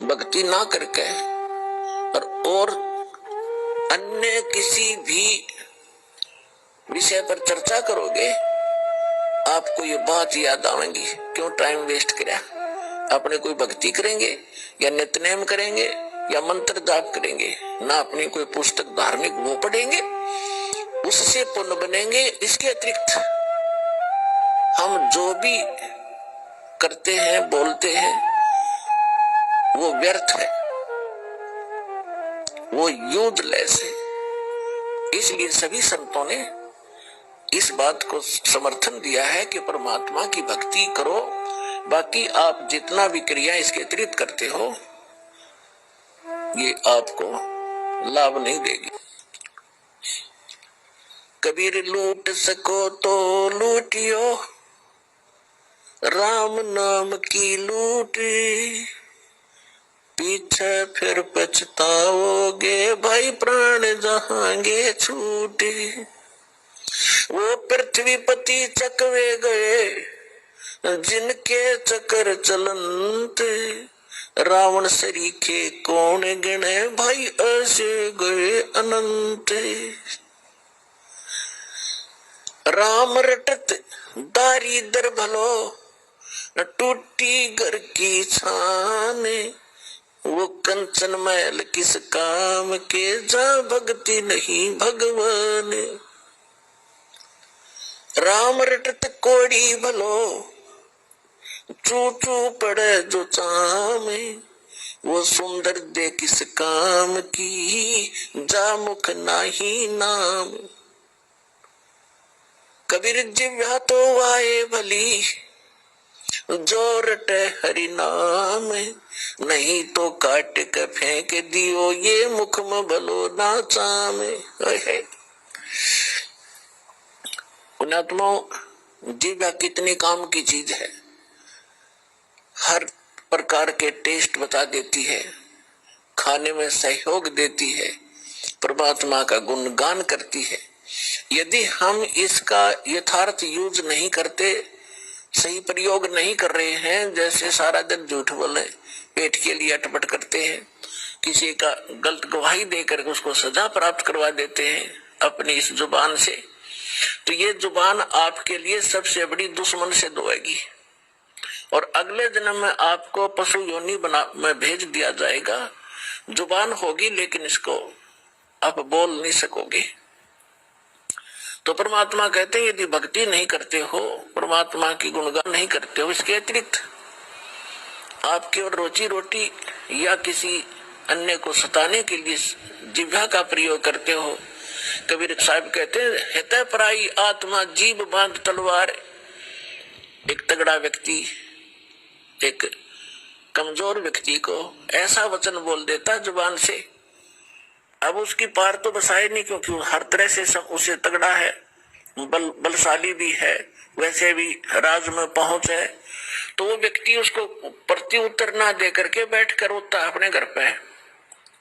भक्ति ना करके और अन्य किसी भी विषय पर चर्चा करोगे, आपको ये बात याद आएंगी, क्यों टाइम वेस्ट किया। अपने कोई भक्ति करेंगे या नित्यनेम करेंगे या मंत्र जाप करेंगे, ना अपनी कोई पुस्तक धार्मिक वो पढ़ेंगे, उससे पुण्य बनेंगे। इसके अतिरिक्त हम जो भी करते हैं बोलते हैं वो व्यर्थ है, वो यूजलेस है। इसलिए सभी संतों ने इस बात को समर्थन दिया है कि परमात्मा की भक्ति करो, बाकी आप जितना भी क्रिया इसके अतिरिक्त करते हो ये आपको लाभ नहीं देगी। कबीर लूट सको तो लूटियो, राम नाम की लूट, पीछे फिर पछताओगे भाई प्राण जहांगे छूटे। वो पृथ्वीपति चकवे गए जिनके चक्कर चलंत, रावण सरीखे कौन गिने भाई ऐसे गए अनंत। राम रटत दारिद्र भलो, न टूटी घर की छान, वो कंचन मैल किस काम के जा भक्ति नहीं भगवान। राम रटत कोड़ी भलो, चू चू पड़े जो चामे, वो सुंदर दे किस काम की जा मुख नाही नाम। कबीर जिव्या तो वाए भली, जो रटे हरि नाम, नहीं तो काट के फेंक दियो ये मुख में भलो ना चामे। पुण्यात्मा, जिव्या कितनी काम की चीज है, हर प्रकार के टेस्ट बता देती है, खाने में सहयोग देती है, परमात्मा का गुणगान करती है। यदि हम इसका यथार्थ यूज नहीं करते, सही प्रयोग नहीं कर रहे हैं, जैसे सारा दिन झूठ बोले, पेट के लिए अटपट करते हैं, किसी का गलत गवाही देकर उसको सजा प्राप्त करवा देते हैं अपनी इस जुबान से, तो ये जुबान आपके लिए सबसे बड़ी दुश्मन से धोएगी और अगले जन्म में आपको पशु योनि में भेज दिया जाएगा। जुबान होगी लेकिन इसको आप बोल नहीं सकोगे। तो परमात्मा कहते हैं यदि भक्ति नहीं करते हो, परमात्मा की गुणगान नहीं करते हो, इसके अतिरिक्त आप केवल रोजी रोटी या किसी अन्य को सताने के लिए जिह्वा का प्रयोग करते हो। कबीर साहब कहते हैं हितै पराई आत्मा जीभ बांध तलवार। एक तगड़ा व्यक्ति एक कमजोर व्यक्ति को ऐसा वचन बोल देता जुबान से, अब उसकी पार तो बसाए नहीं, क्योंकि हर तरह से सब उसे तगड़ा है, बलशाली भी है, वैसे भी राज में पहुंच है, तो वो व्यक्ति उसको प्रति उत्तर ना दे करके बैठ कर रोता अपने घर पे,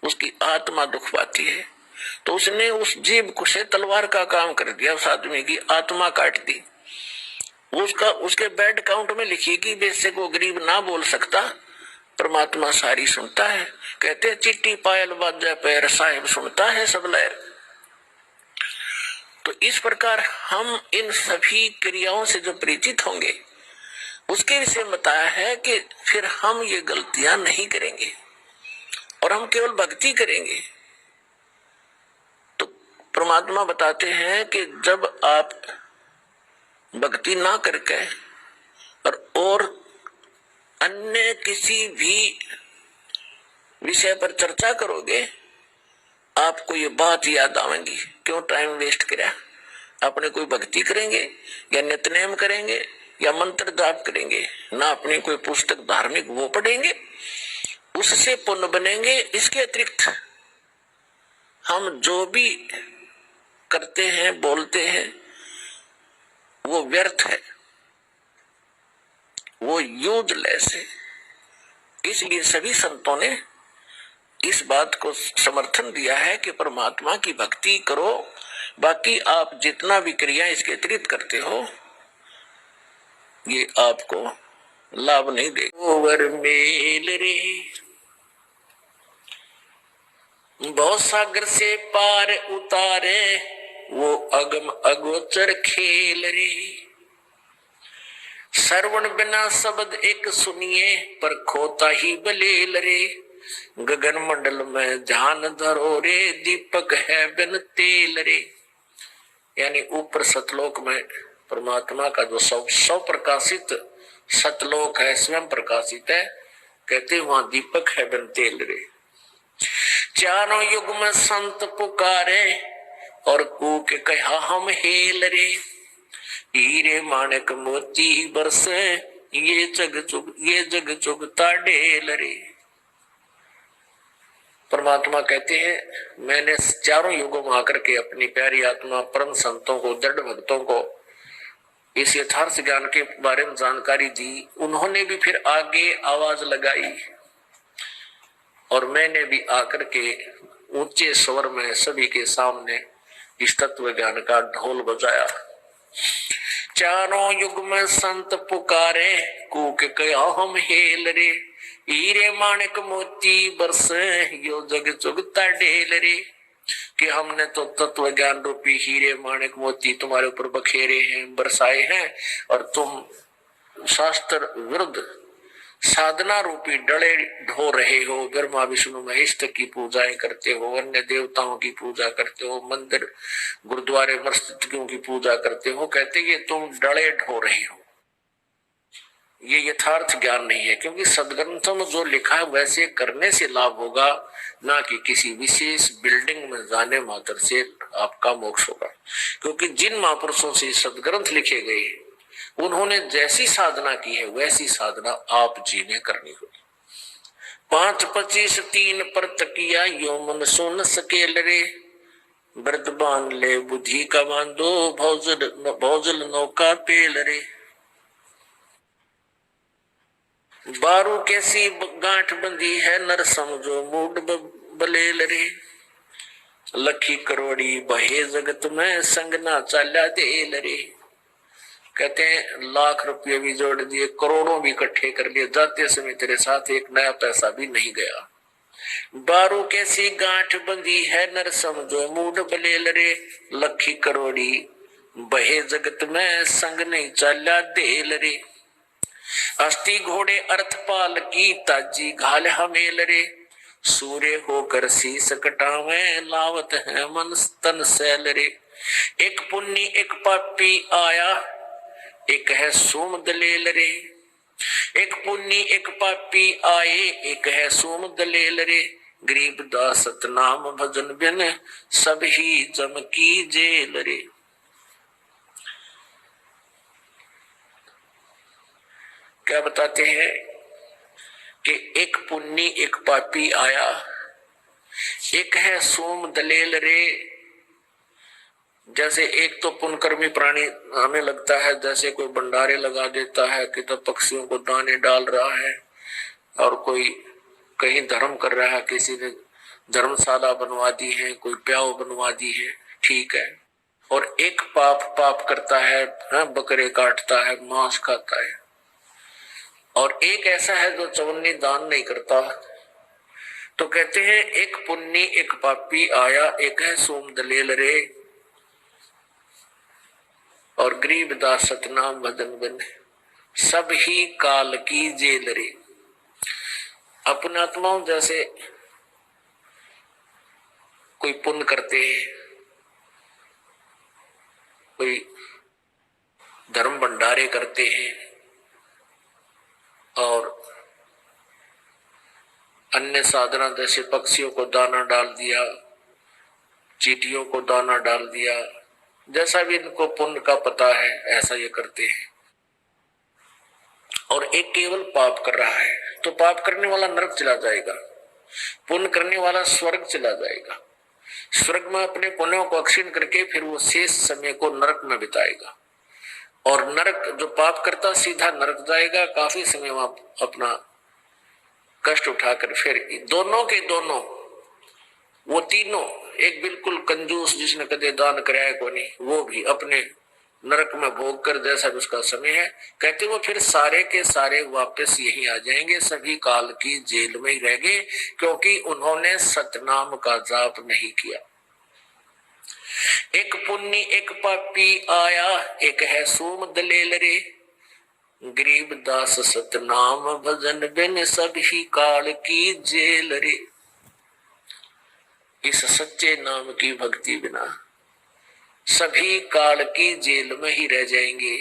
उसकी आत्मा दुख पाती है। तो उसने उस जीभ से तलवार का काम कर दिया, उस आदमी की आत्मा काट दी। उसके बैड काउंट में लिखी कि बेशक वो गरीब ना बोल सकता, परमात्मा सारी सुनता है। कहते चिट्टी पायल बाजा पैर साहिब सुनता है सब लहर। तो इस प्रकार हम इन सभी क्रियाओं से जो परिचित होंगे उसके विषय में बताया है कि फिर हम ये गलतियां नहीं करेंगे और हम केवल भक्ति करेंगे। तो परमात्मा बताते हैं कि जब आप भक्ति ना करके और अन्य किसी भी विषय पर चर्चा करोगे, आपको ये बात याद आएंगी, क्यों टाइम वेस्ट किया। अपने कोई भक्ति करेंगे या नित्यनेम करेंगे या मंत्र जाप करेंगे, ना अपनी कोई पुस्तक धार्मिक वो पढ़ेंगे, उससे पुण्य बनेंगे। इसके अतिरिक्त हम जो भी करते हैं बोलते हैं वो व्यर्थ है, वो यूजलेस है। इसलिए सभी संतों ने इस बात को समर्थन दिया है कि परमात्मा की भक्ति करो, बाकी आप जितना भी क्रिया इसके अतिरिक्त करते हो ये आपको लाभ नहीं देगा। वर मेल रे बहुत सागर से पार उतारे वो अगम अगोचर खेल रे। श्रवण बिना शब्द एक सुनिए पर खोता ही बलेल रे। गगन मंडल में ध्यान धरो रे दीपक है बिन तेल रे। यानी ऊपर सतलोक में परमात्मा का जो सौ प्रकाशित सतलोक है, स्वयं प्रकाशित है, कहते वहां दीपक है बिन तेल रे। चारों युग में संत पुकारे और कूक कहा हम हेल रे। हीरे माणक मोती बरसे ये जग चुगता ढेल रे। परमात्मा कहते हैं मैंने चारों युगों में आकर के अपनी प्यारी आत्मा परम संतों को, दृढ़ भक्तों को इस यथार्थ ज्ञान के बारे में जानकारी दी। उन्होंने भी फिर आगे आवाज लगाई और मैंने भी आकर के ऊंचे स्वर में सभी के सामने इस तत्व ज्ञान का ढोल बजाया। चारों युग में संत पुकारे कूक कया हम हेल रे। हीरे माणक मोती बरसे यो जग चुगता ढेल रे। कि हमने तो तत्व ज्ञान रूपी हीरे माणक मोती तुम्हारे ऊपर बखेरे हैं, बरसाए हैं, और तुम शास्त्र विरुद्ध साधना रूपी डले ढो रहे हो। ब्रह्मा विष्णु महेश की पूजाएं करते हो, अन्य देवताओं की पूजा करते हो, मंदिर गुरुद्वारे मस्जिदों की पूजा करते हो। कहते ये तुम डले ढो रहे हो, ये यथार्थ ज्ञान नहीं है। क्योंकि सदग्रंथों में जो लिखा है वैसे करने से लाभ होगा, ना कि किसी विशेष बिल्डिंग में जाने मात्र से आपका मोक्ष होगा। क्योंकि जिन महापुरुषों से सदग्रंथ लिखे गए उन्होंने जैसी साधना की है वैसी साधना आप जी ने करनी होगी। 5-25 3 पर तकिया यो मन सुन सकेल रे। व्रत बांध ले बुद्धि का बांधो भौजल नौका पेल रे। बारू कैसी गांठ बंदी है नर समझो मूड बलेल रे। लखी करोड़ी बहे जगत में संग ना चाला देल रे। कहते हैं लाख रुपये भी जोड़ दिए, करोड़ों भी इकट्ठे कर लिए, जाते समय तेरे साथ एक नया पैसा भी नहीं गया। बारू कैसी गांठ बंदी है नर समझो मूड बलेल रे। लखी करोड़ी बहे जगत में संग नहीं चाला देल रे। अस्थि घोड़े अर्थपाल की ताजी घाल हमेल रे। सूर्य होकर शीस कटावे लावत है मन तन सैल रे। एक पुण्य एक पापी आया एक है सोम दलेल रे। एक पुण्य एक पापी आए एक है सोम दलेल रे। गरीब दास सतनाम भजन बिन सब ही जम की जेल रे। क्या बताते हैं कि एक पुण्य एक पापी आया एक है सोम दलेल रे। जैसे एक तो पुण्यकर्मी प्राणी हमें लगता है जैसे कोई भंडारे लगा देता है कि तो पक्षियों को दाने डाल रहा है, और कोई कहीं धर्म कर रहा है, किसी ने धर्मशाला बनवा दी है, कोई प्याऊ बनवा दी है, ठीक है। और एक पाप करता है, बकरे काटता है, मांस खाता है। और एक ऐसा है जो चवन्नी दान नहीं करता। तो कहते हैं एक पुण्य एक पापी आया एक है सोम दलेल रे। और गरीब दास सतनाम भजन बिन सब ही काल की जेल रे। अपने आत्माओं जैसे कोई पुण्य करते हैं, कोई धर्म भंडारे करते हैं, और अन्य साधना जैसे पक्षियों को दाना डाल दिया, चींटियों को दाना डाल दिया, जैसा भी इनको पुण्य का पता है ऐसा ये करते हैं। और एक केवल पाप कर रहा है, तो पाप करने वाला नरक चला जाएगा, पुण्य करने वाला स्वर्ग चला जाएगा। स्वर्ग में अपने पुण्यों को अक्षीण करके फिर वो शेष समय को नरक में बिताएगा। और नरक जो पाप करता सीधा नरक जाएगा, काफी समय वहां अपना कष्ट उठाकर फिर दोनों के दोनों वो तीनों, एक बिल्कुल कंजूस जिसने कदे दान कराया को नहीं, वो भी अपने नरक में भोग कर जैसा भी उसका समय है। कहते वो फिर सारे के सारे वापस यही आ जाएंगे, सभी काल की जेल में ही रह गए, क्योंकि उन्होंने सतनाम का जाप नहीं किया। एक पुण्य एक पापी आया, एक है सोम दलेल रे, गरीब दास सतनाम भजन बिन सभी काल की जेल रे। इस सच्चे नाम की भक्ति बिना सभी काल की जेल में ही रह जाएंगे।